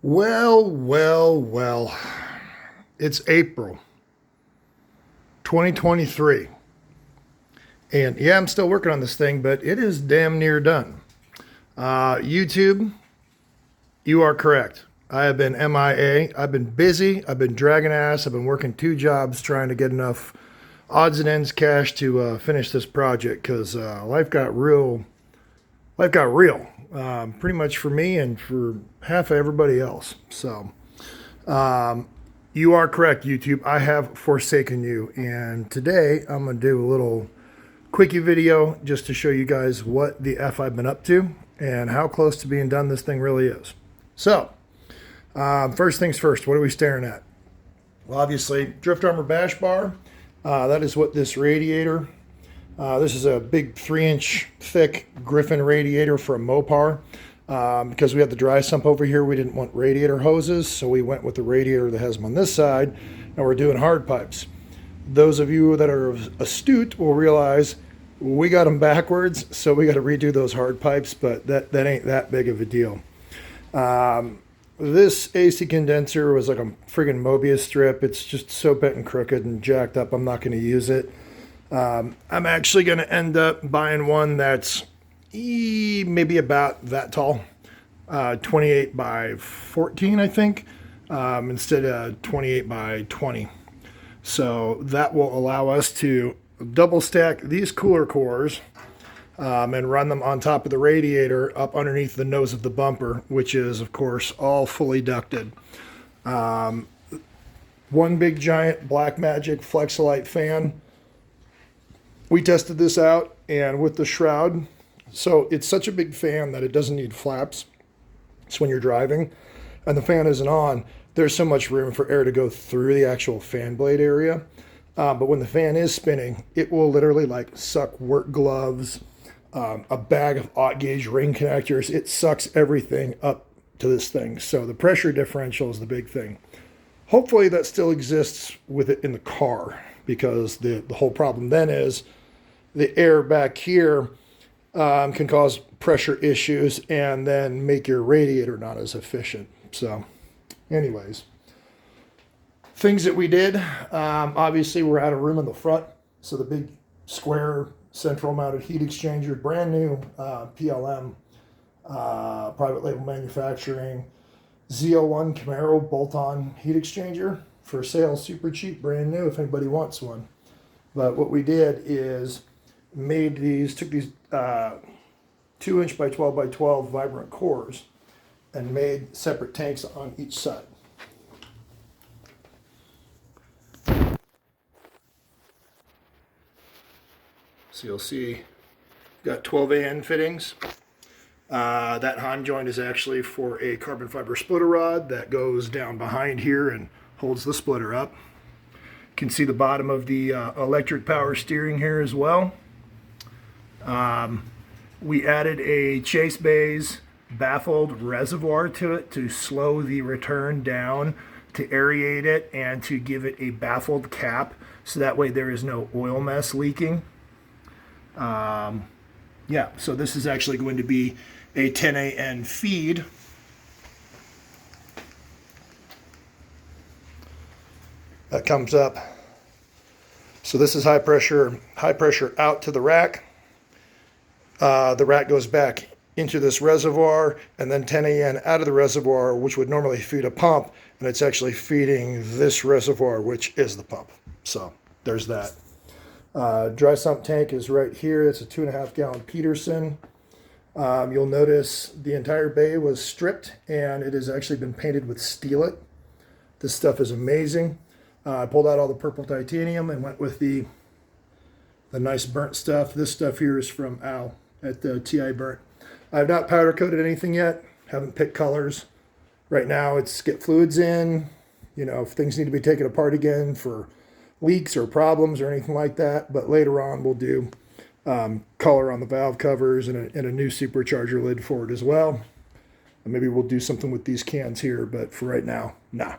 Well. It's April 2023. And yeah, I'm still working on this thing, but it is damn near done. YouTube, you are correct. I have been MIA. I've been busy. I've been dragging ass. I've been working two jobs trying to get enough odds and ends cash to finish this project because life got real. Life got real, pretty much for me and for half of everybody else. So, you are correct, YouTube. I have forsaken you. And today I'm going to do a little quickie video just to show you guys what the F I've been up to and how close to being done this thing really is. So, first things first, what are we staring at? Well, obviously, drift armor bash bar. That is what this radiator. This is a big 3-inch thick Griffin radiator from Mopar. Because we had the dry sump over here, we didn't want radiator hoses, so we went with the radiator that has them on this side, and we're doing hard pipes. Those of you that are astute will realize we got them backwards, so we got to redo those hard pipes, but that ain't that big of a deal. This AC condenser was like a friggin' Mobius strip. It's just so bent and crooked and jacked up, I'm not going to use it. I'm actually going to end up buying one that's maybe about that tall, 28 by 14, I think, instead of 28 by 20. So that will allow us to double stack these cooler cores and run them on top of the radiator up underneath the nose of the bumper, which is, of course, all fully ducted. One big giant Blackmagic Flexolite fan. We tested this out, and with the shroud, so it's such a big fan that it doesn't need flaps. So when you're driving and the fan isn't on, there's so much room for air to go through the actual fan blade area. But when the fan is spinning, it will literally like suck work gloves, a bag of aught gauge ring connectors. It sucks everything up to this thing. So the pressure differential is the big thing. Hopefully that still exists with it in the car, because the whole problem then is the air back here can cause pressure issues and then make your radiator not as efficient. So anyways, things that we did, obviously we're out of room in the front. So the big square central mounted heat exchanger, brand new PLM, private label manufacturing, Z01 Camaro bolt-on heat exchanger for sale, super cheap, brand new if anybody wants one. But what we did is took these 2-inch by 12 by 12 vibrant cores and made separate tanks on each side. So you'll see, got 12 AN fittings. That Hahn joint is actually for a carbon fiber splitter rod that goes down behind here and holds the splitter up. You can see the bottom of the electric power steering here as well. We added a Chase Bays baffled reservoir to it to slow the return down, to aerate it, and to give it a baffled cap so that way there is no oil mess leaking. Yeah, so this is actually going to be a 10 AN feed. That comes up. So this is high pressure out to the rack. The rack goes back into this reservoir, and then 10 AN out of the reservoir, which would normally feed a pump, and it's actually feeding this reservoir, which is the pump. So there's that. Dry sump tank is right here. It's a 2.5 gallon Peterson. You'll notice the entire bay was stripped, and it has actually been painted with Steelit. This stuff is amazing. I pulled out all the purple titanium and went with the nice burnt stuff. This stuff here is from Al at the TI Burnt. I have not powder coated anything yet. Haven't picked colors. Right now it's get fluids in. You know, if things need to be taken apart again for leaks or problems or anything like that. But later on we'll do color on the valve covers and a new supercharger lid for it as well. And maybe we'll do something with these cans here, but for right now, nah.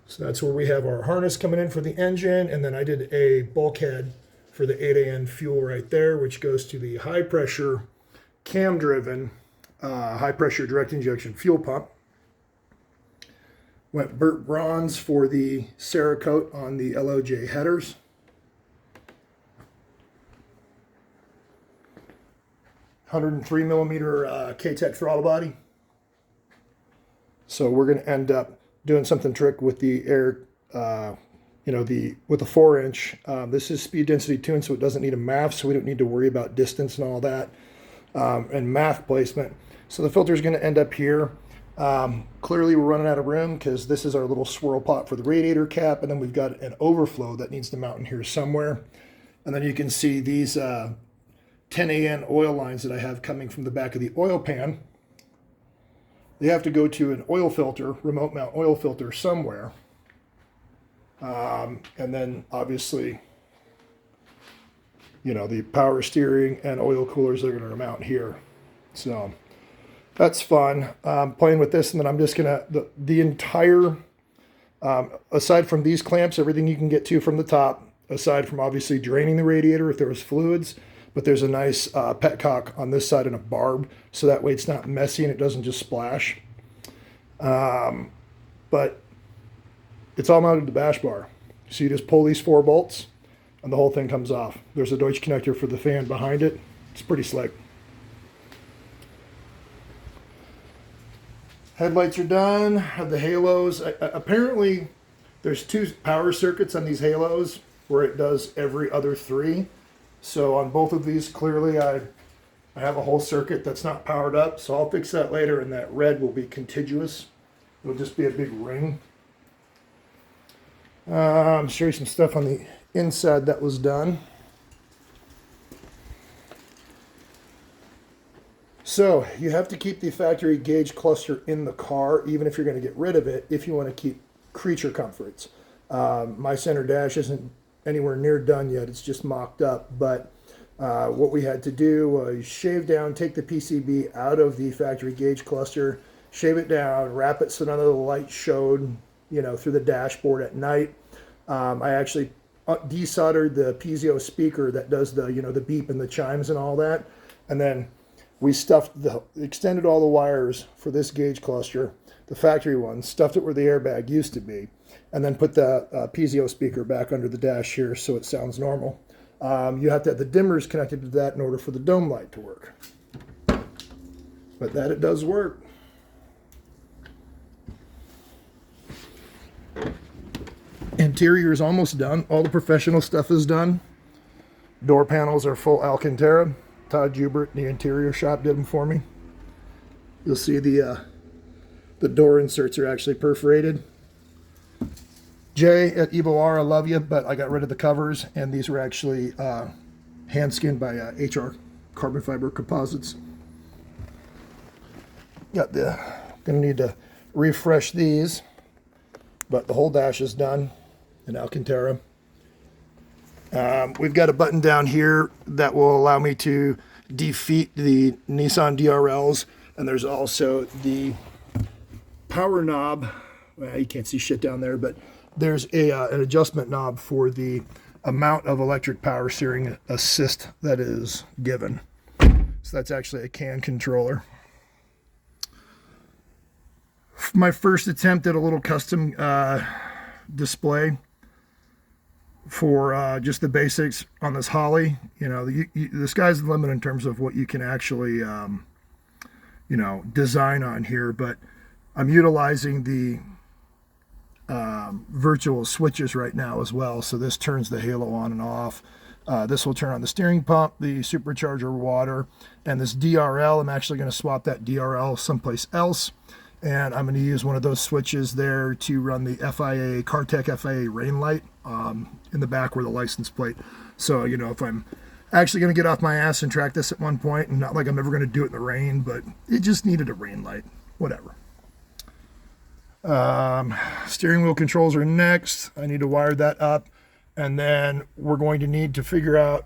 So that's where we have our harness coming in for the engine, and then I did a bulkhead for the 8 AN fuel right there, which goes to the high pressure cam driven high pressure direct injection fuel pump. Went burnt bronze for the Cerakote on the LOJ headers. $103mm K-Tech throttle body. So we're going to end up doing something trick with the air, with the 4-inch. This is speed density tuned, so it doesn't need a MAF, so we don't need to worry about distance and all that, and MAF placement. So the filter is going to end up here. Clearly we're running out of room because this is our little swirl pot for the radiator cap, and then we've got an overflow that needs to mount in here somewhere. And then you can see these 10 AN oil lines that I have coming from the back of the oil pan. They have to go to an oil filter, remote mount oil filter somewhere. And then obviously, the power steering and oil coolers are going to mount here. So that's fun. Playing with this, and then I'm just going to, the entire, aside from these clamps, everything you can get to from the top, aside from obviously draining the radiator if there was fluids, but there's a nice petcock on this side and a barb, so that way it's not messy and it doesn't just splash. But it's all mounted to the bash bar. So you just pull these 4 bolts and the whole thing comes off. There's a Deutsch connector for the fan behind it. It's pretty slick. Headlights are done. Have the halos. Apparently there's 2 power circuits on these halos where it does every other 3. So on both of these, clearly I have a whole circuit that's not powered up, so I'll fix that later, and that red will be contiguous. It'll just be a big ring. Show you some stuff on the inside that was done. So you have to keep the factory gauge cluster in the car, even if you're going to get rid of it, if you want to keep creature comforts. My center dash isn't anywhere near done yet. It's just mocked up, but what we had to do was shave down, take the PCB out of the factory gauge cluster, shave it down, wrap it so none of the light showed, through the dashboard at night. I actually desoldered the piezo speaker that does the, the beep and the chimes and all that, and then we extended all the wires for this gauge cluster, the factory one, stuffed it where the airbag used to be, and then put the piezo speaker back under the dash here so it sounds normal. You have to have the dimmers connected to that in order for the dome light to work. But that it does work. Interior is almost done. All the professional stuff is done. Door panels are full Alcantara. Todd Jubert, the interior shop, did them for me. You'll see the door inserts are actually perforated. Jay at EvoR, I love you, but I got rid of the covers, and these were actually hand skinned by HR carbon fiber composites. Gonna need to refresh these, but the whole dash is done in Alcantara. We've got a button down here that will allow me to defeat the Nissan DRLs, and there's also the power knob. Well, you can't see shit down there, but there's an adjustment knob for the amount of electric power steering assist that is given. So that's actually a CAN controller. My first attempt at a little custom display for just the basics on this Holly. The sky's the limit in terms of what you can actually design on here, but I'm utilizing the virtual switches right now as well. So this turns the halo on and off. This will turn on the steering pump, the supercharger water, and this DRL. I'm actually going to swap that DRL someplace else, and I'm going to use one of those switches there to run the FIA, CarTech FIA rain light in the back where the license plate. So, if I'm actually going to get off my ass and track this at one point, and not like I'm ever going to do it in the rain, but it just needed a rain light, whatever. Steering wheel controls are next. I need to wire that up, and then we're going to need to figure out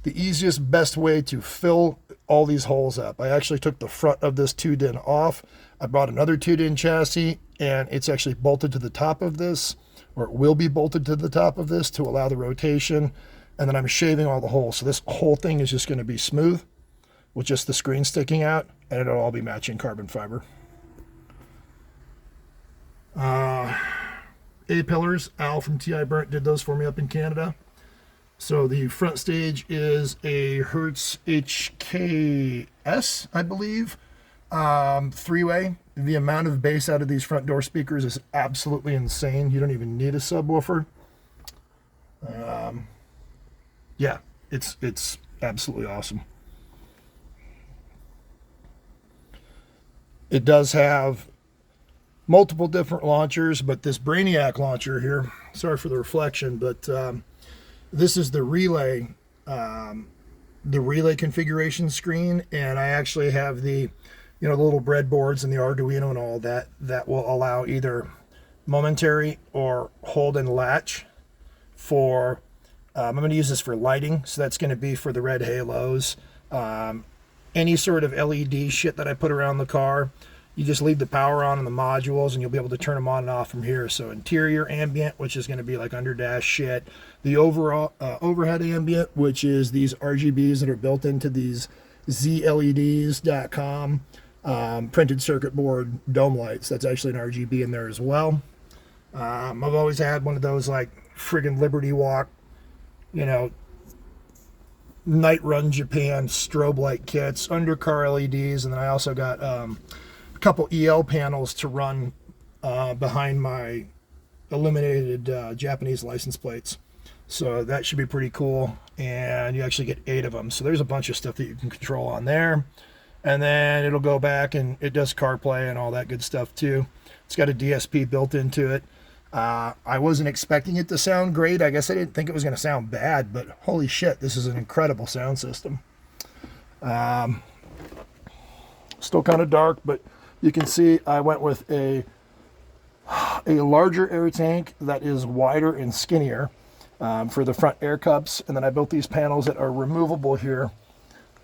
the easiest, best way to fill all these holes up. I actually took the front of this 2-din off. I bought another 2-din chassis, and it's actually bolted to the top of this, or it will be bolted to the top of this to allow the rotation, and then I'm shaving all the holes. So this whole thing is just going to be smooth with just the screen sticking out. and it'll all be matching carbon fiber. A-pillars, Al from TI Burnt did those for me up in Canada. So the front stage is a Hertz HKS, I believe, three-way. The amount of bass out of these front door speakers is absolutely insane. You don't even need a subwoofer. Yeah, it's absolutely awesome. It does have multiple different launchers, but this Brainiac launcher here, sorry for the reflection, but this is the relay configuration screen, and I actually have the, you know, the little breadboards and the Arduino and all that will allow either momentary or hold and latch for, I'm going to use this for lighting, so that's going to be for the red halos, any sort of LED shit that I put around the car. You just leave the power on in the modules and you'll be able to turn them on and off from here. So interior ambient, which is going to be like under dash shit. The overall overhead ambient, which is these RGBs that are built into these zleds.com printed circuit board dome lights. That's actually an RGB in there as well. I've always had one of those like friggin' Liberty Walk, you know, Night Run Japan strobe light kits, undercar LEDs, and then I also got couple EL panels to run behind my illuminated Japanese license plates. So that should be pretty cool. And you actually get 8 of them. So there's a bunch of stuff that you can control on there. And then it'll go back and it does CarPlay and all that good stuff too. It's got a DSP built into it. I wasn't expecting it to sound great. I guess I didn't think it was going to sound bad, but holy shit, this is an incredible sound system. Still kind of dark, but you can see I went with a larger air tank that is wider and skinnier for the front air cups. And then I built these panels that are removable here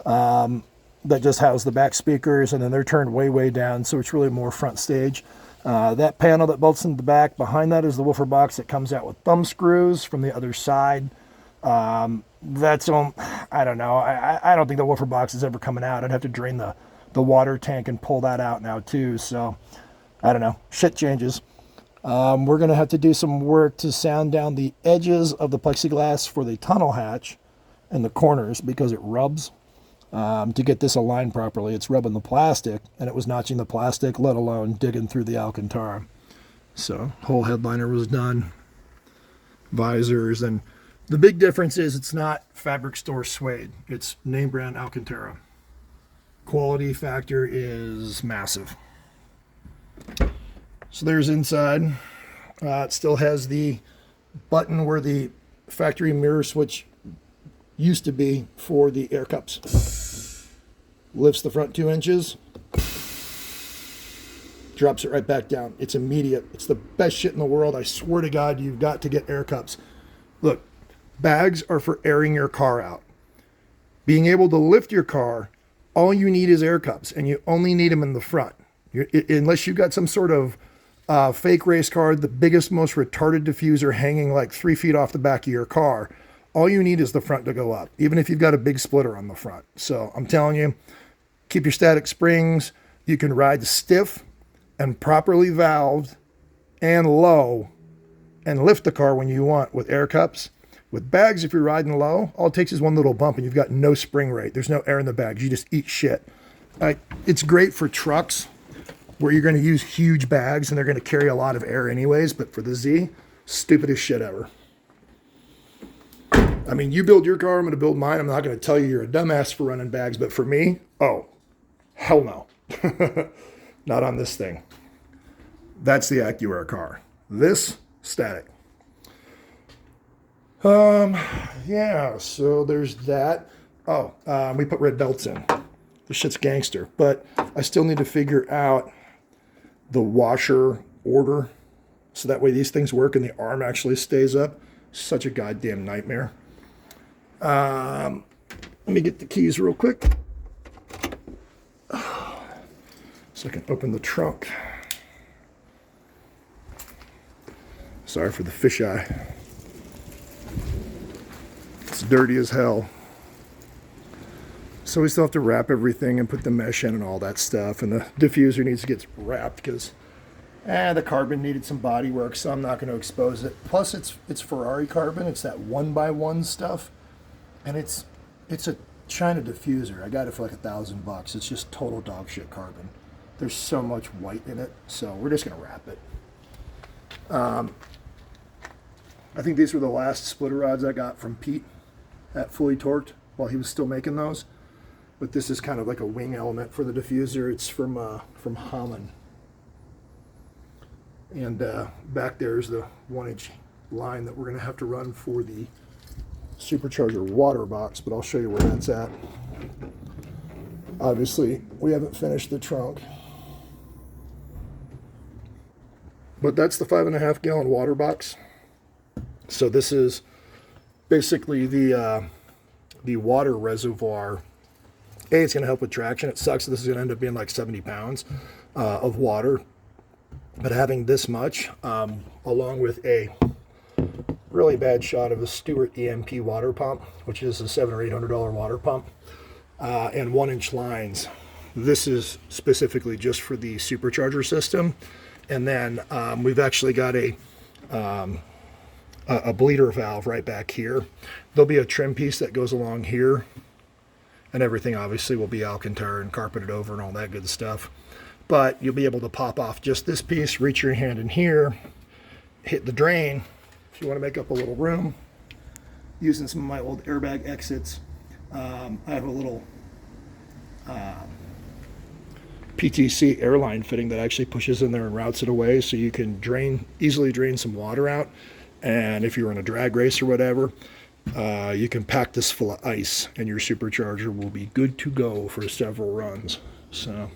that just house the back speakers, and then they're turned way down, so it's really more front stage. That panel that bolts into the back, behind that is the woofer box that comes out with thumb screws from the other side. That's on, I don't know. I don't think the woofer box is ever coming out. I'd have to drain the water tank and pull that out now too. So I don't know, shit changes. We're going to have to do some work to sound down the edges of the plexiglass for the tunnel hatch and the corners because it rubs. To get this aligned properly, it's rubbing the plastic, and it was notching the plastic, let alone digging through the Alcantara. So whole headliner was done, visors, and the big difference is it's not fabric store suede. It's name brand Alcantara. Quality factor is massive. So there's inside. It still has the button where the factory mirror switch used to be for the air cups. Lifts the front 2 inches, drops it right back down. It's immediate. It's the best shit in the world. I swear to God, you've got to get air cups. Look, bags are for airing your car out. Being able to lift your car, all you need is air cups, and you only need them in the front. Unless you've got some sort of fake race car, the biggest, most retarded diffuser hanging like 3 feet off the back of your car, all you need is the front to go up, even if you've got a big splitter on the front. So I'm telling you, keep your static springs. You can ride stiff and properly valved and low and lift the car when you want with air cups. With bags, if you're riding low, all it takes is one little bump and you've got no spring rate. There's no air in the bags. You just eat shit. It's great for trucks where you're going to use huge bags and they're going to carry a lot of air anyways, but for the Z, stupidest shit ever. I mean, you build your car, I'm going to build mine. I'm not going to tell you you're a dumbass for running bags, but for me, oh, hell no. Not on this thing. That's the AccuAir car. This, static. Yeah, so there's that. Oh, we put red belts in. This shit's gangster, but I still need to figure out the washer order so that way these things work and the arm actually stays up. Such a goddamn nightmare. Let me get the keys real quick so I can open the trunk. Sorry for the fisheye. It's dirty as hell. So we still have to wrap everything and put the mesh in and all that stuff. And the diffuser needs to get wrapped because the carbon needed some body work, so I'm not going to expose it. Plus, it's Ferrari carbon. It's that 1x1 stuff, and it's a China diffuser. I got it for like $1,000. It's just total dog shit carbon. There's so much white in it, so we're just going to wrap it. I think these were the last splitter rods I got from Pete at Fully Torqued while he was still making those. But this is kind of like a wing element for the diffuser. It's from Hamann. And back there's the 1-inch line that we're going to have to run for the supercharger water box, but I'll show you where that's at. Obviously, we haven't finished the trunk. But that's the 5.5 gallon water box. So this is basically the water reservoir. It's going to help with traction. It sucks that this is going to end up being like 70 pounds of water. But having this much, along with a really bad shot of a Stewart EMP water pump, which is a $700 or $800 water pump, and 1-inch lines. This is specifically just for the supercharger system. And then we've actually got a bleeder valve right back here. There'll be a trim piece that goes along here, and everything obviously will be Alcantara and carpeted over and all that good stuff. But you'll be able to pop off just this piece, reach your hand in here, hit the drain if you want to make up a little room. Using some of my old airbag exits, I have a little PTC airline fitting that actually pushes in there and routes it away, so you can easily drain some water out. And if you're in a drag race or whatever, you can pack this full of ice and your supercharger will be good to go for several runs. So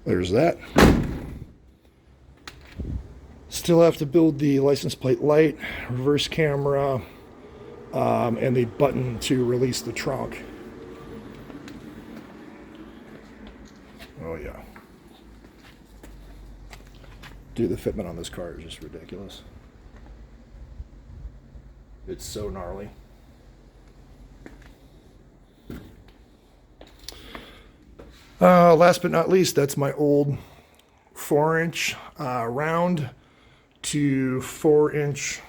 there's that. Still have to build the license plate light, reverse camera, and the button to release the trunk. Oh yeah. Dude, the fitment on this car is just ridiculous. It's so gnarly. Last but not least, that's my old 4-inch round to 4-inch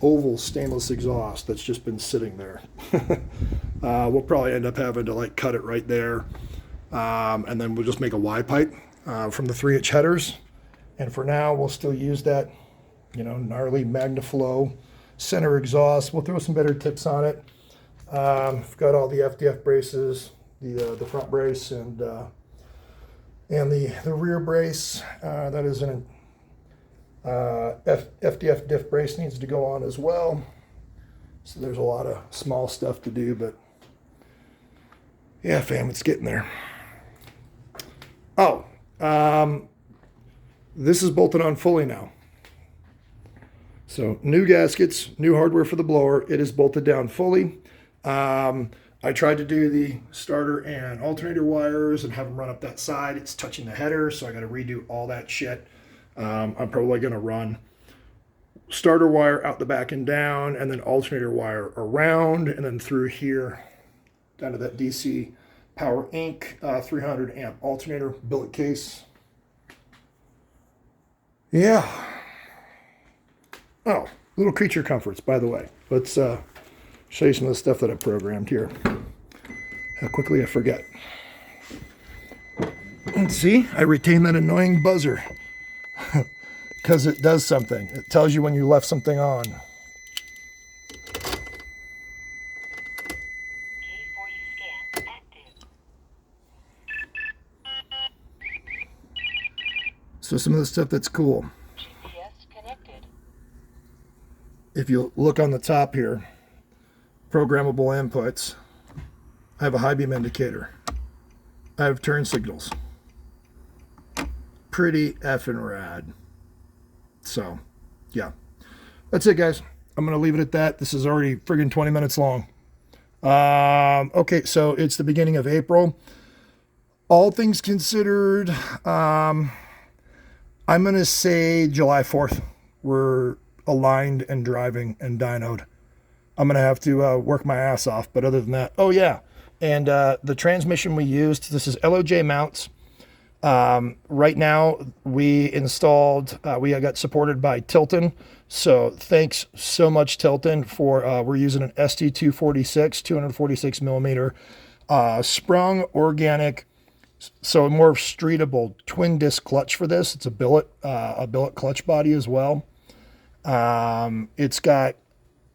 oval stainless exhaust that's just been sitting there. We'll probably end up having to like cut it right there, and then we'll just make a Y pipe from the 3-inch headers. And for now, we'll still use that, gnarly MagnaFlow center exhaust. We'll throw some better tips on it. I've got all the FDF braces, the front brace and the rear brace. That is an FDF diff brace needs to go on as well. So there's a lot of small stuff to do, but yeah, fam, it's getting there. Oh, this is bolted on fully now. So new gaskets, new hardware for the blower. It is bolted down fully. I tried to do the starter and alternator wires and have them run up that side. It's touching the header, so I got to redo all that shit. I'm probably going to run starter wire out the back and down, and then alternator wire around, and then through here down to that DC Power Inc. 300 amp alternator billet case. Yeah. Oh, little creature comforts, by the way. Let's show you some of the stuff that I programmed here. How quickly I forget. And see, I retain that annoying buzzer because it does something. It tells you when you left something on. So some of the stuff that's cool. If you look on the top here, programmable inputs, I have a high beam indicator. I have turn signals. Pretty effing rad. So, yeah. That's it, guys. I'm going to leave it at that. This is already friggin' 20 minutes long. Okay, so it's the beginning of April. All things considered, I'm going to say July 4th. We're aligned and driving and dynoed. I'm going to have to work my ass off. But other than that, oh yeah, And the transmission we used, this is LOJ mounts. Right now we installed, we got supported by Tilton. So thanks so much, Tilton, for, we're using an ST246, 246 millimeter, sprung organic, so a more streetable twin disc clutch for this. It's a billet clutch body as well. It's got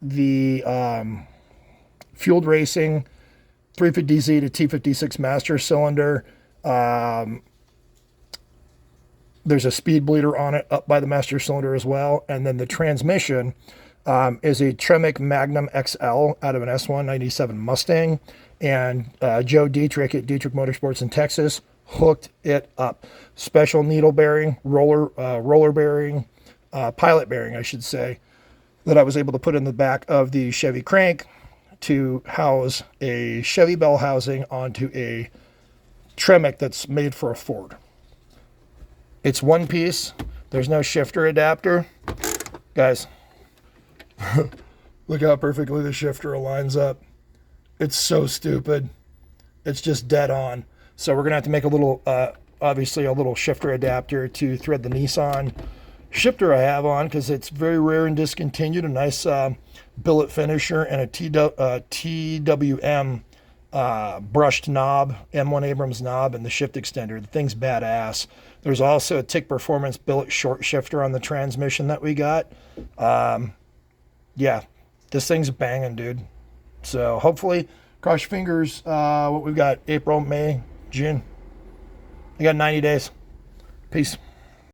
the, fueled racing 350Z to T56 master cylinder. There's a speed bleeder on it up by the master cylinder as well. And then the transmission is a Tremec Magnum XL out of an S197 Mustang. And Joe Dietrich at Dietrich Motorsports in Texas hooked it up. Special needle bearing, roller bearing, pilot bearing, I should say, that I was able to put in the back of the Chevy crank to house a Chevy bell housing onto a Tremec that's made for a Ford. It's one piece. There's no shifter adapter. Guys, look how perfectly the shifter aligns up. It's so stupid. It's just dead on. So we're going to have to make a little, obviously a little shifter adapter to thread the Nissan shifter I have on, because it's very rare and discontinued. A nice billet finisher and a TWM brushed knob, M1 Abrams knob, and the shift extender. The thing's badass. There's also a Tick Performance billet short shifter on the transmission that we got. Yeah, this thing's banging, dude. So hopefully, cross your fingers, what we've got, April, May, June. We got 90 days. Peace.